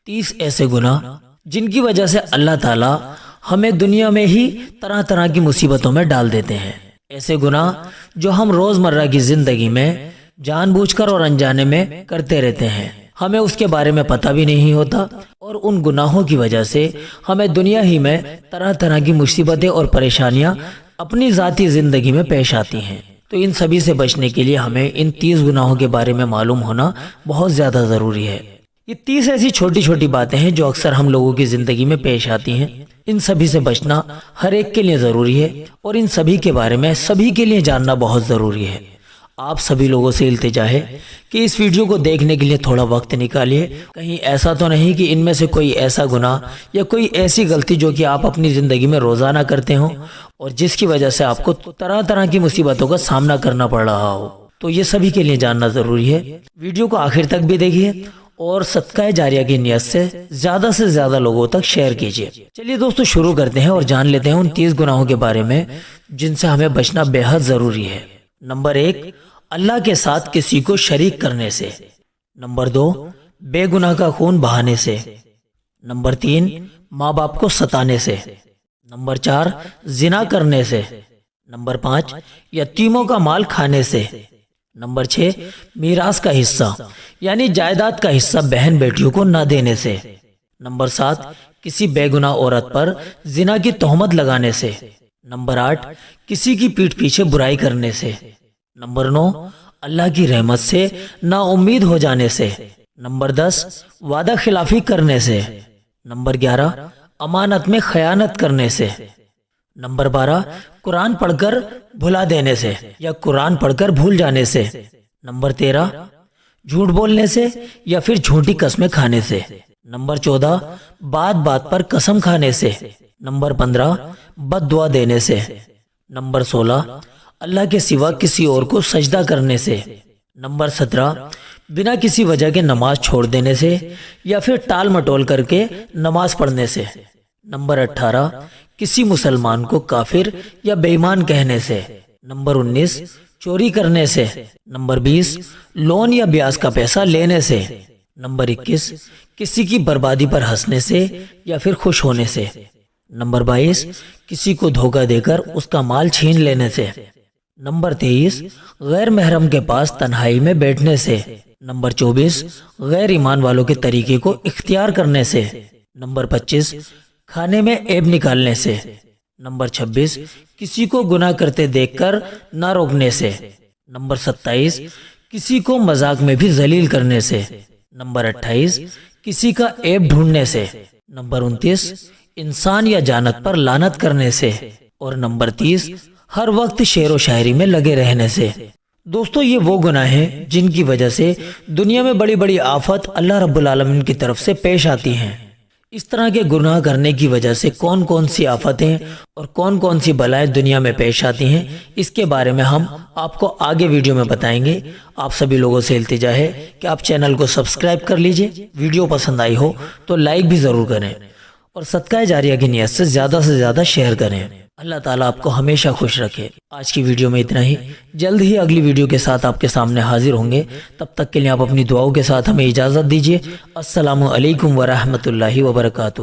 30 ایسے گناہ جن کی وجہ سے اللہ تعالیٰ ہمیں دنیا میں ہی طرح طرح کی مصیبتوں میں ڈال دیتے ہیں۔ ایسے گناہ جو ہم روزمرہ کی زندگی میں جان بوجھ کر اور انجانے میں کرتے رہتے ہیں، ہمیں اس کے بارے میں پتہ بھی نہیں ہوتا، اور ان گناہوں کی وجہ سے ہمیں دنیا ہی میں طرح طرح کی مصیبتیں اور پریشانیاں اپنی ذاتی زندگی میں پیش آتی ہیں۔ تو ان سبھی سے بچنے کے لیے ہمیں ان 30 گناہوں کے بارے میں معلوم ہونا بہت زیادہ ضروری ہے۔ یہ 30 ایسی چھوٹی چھوٹی باتیں ہیں جو اکثر ہم لوگوں کی زندگی میں پیش آتی ہیں۔ ان سبھی سے بچنا ہر ایک کے لیے ضروری ہے، اور ان سبھی کے بارے میں سبھی کے لیے جاننا بہت ضروری ہے۔ آپ سبھی لوگوں سے التجا ہے کہ اس ویڈیو کو دیکھنے کے لیے تھوڑا وقت نکالیے۔ کہیں ایسا تو نہیں کہ ان میں سے کوئی ایسا گناہ یا کوئی ایسی غلطی جو کہ آپ اپنی زندگی میں روزانہ کرتے ہوں اور جس کی وجہ سے آپ کو طرح طرح کی مصیبتوں کا سامنا کرنا پڑ رہا ہو۔ تو یہ سبھی کے لیے جاننا ضروری ہے۔ ویڈیو کو آخر تک بھی دیکھیے اور صدقہ جاریہ کی نیت سے زیادہ لوگوں تک شیئر کیجیے۔ چلیے دوستو، شروع کرتے ہیں اور جان لیتے ہیں ان 30 گناہوں کے بارے میں جن سے ہمیں بچنا بے حد ضروری ہے۔ نمبر 1، اللہ کے ساتھ کسی کو شریک کرنے سے۔ نمبر 2، بے گناہ کا خون بہانے سے۔ نمبر 3، ماں باپ کو ستانے سے۔ نمبر 4، زنا کرنے سے۔ نمبر 5، یتیموں کا مال کھانے سے۔ نمبر 6، میراث کا حصہ یعنی جائیداد کا حصہ بہن بیٹیوں کو نہ دینے سے۔ نمبر 7، کسی بے گناہ عورت پر زنا کی تہمت لگانے سے۔ نمبر 8، کسی کی پیٹھ پیچھے برائی کرنے سے۔ نمبر 9، اللہ کی رحمت سے نا امید ہو جانے سے۔ نمبر 10، وعدہ خلافی کرنے سے۔ نمبر 11، امانت میں خیانت کرنے سے۔ نمبر 12، قرآن پڑھ کر بھلا دینے سے یا قرآن پڑھ کر بھول جانے سے۔ نمبر 13، جھوٹ بولنے سے یا پھر جھوٹی قسمیں کھانے سے۔ نمبر 14، بات بات پر قسم کھانے سے۔ نمبر 15، بد دعا دینے سے۔ نمبر 16، اللہ کے سوا کسی اور کو سجدہ کرنے سے۔ نمبر 17، بنا کسی وجہ کے نماز چھوڑ دینے سے یا پھر ٹال مٹول کر کے نماز پڑھنے سے۔ نمبر 18، کسی مسلمان کو کافر یا بے ایمان کہنے سے۔ نمبر 19، چوری کرنے سے۔ نمبر 20، لون یا بیاج کا پیسہ لینے سے۔ نمبر 21، کسی کی بربادی پر ہنسنے سے یا پھر خوش ہونے سے۔ نمبر 22، کسی کو دھوکہ دے کر اس کا مال چھین لینے سے۔ نمبر 23، غیر محرم کے پاس تنہائی میں بیٹھنے سے۔ نمبر 24، غیر ایمان والوں کے طریقے کو اختیار کرنے سے۔ نمبر 25، کھانے میں عیب نکالنے سے۔ نمبر 26، کسی کو گناہ کرتے دیکھ کر نہ روکنے سے۔ نمبر 27، کسی کو مذاق میں بھی ذلیل کرنے سے۔ نمبر 28، کسی کا عیب ڈھونڈنے سے۔ نمبر 29، انسان یا جانت پر لعنت کرنے سے۔ اور نمبر 30، ہر وقت شعر و شاعری میں لگے رہنے سے۔ دوستو، یہ وہ گناہ ہیں جن کی وجہ سے دنیا میں بڑی بڑی آفت اللہ رب العالمین کی طرف سے پیش آتی ہیں۔ اس طرح کے گناہ کرنے کی وجہ سے کون کون سی آفتیں اور کون کون سی بلائیں دنیا میں پیش آتی ہیں، اس کے بارے میں ہم آپ کو آگے ویڈیو میں بتائیں گے۔ آپ سبھی لوگوں سے التجا ہے کہ آپ چینل کو سبسکرائب کر لیجئے، ویڈیو پسند آئی ہو تو لائک بھی ضرور کریں، اور صدقہ جاریہ کی نیت سے زیادہ شیئر کریں۔ اللہ تعالیٰ آپ کو ہمیشہ خوش رکھے۔ آج کی ویڈیو میں اتنا ہی، جلد ہی اگلی ویڈیو کے ساتھ آپ کے سامنے حاضر ہوں گے۔ تب تک کے لیے آپ اپنی دعاؤں کے ساتھ ہمیں اجازت دیجیے۔ السلام علیکم ورحمۃ اللہ وبرکاتہ۔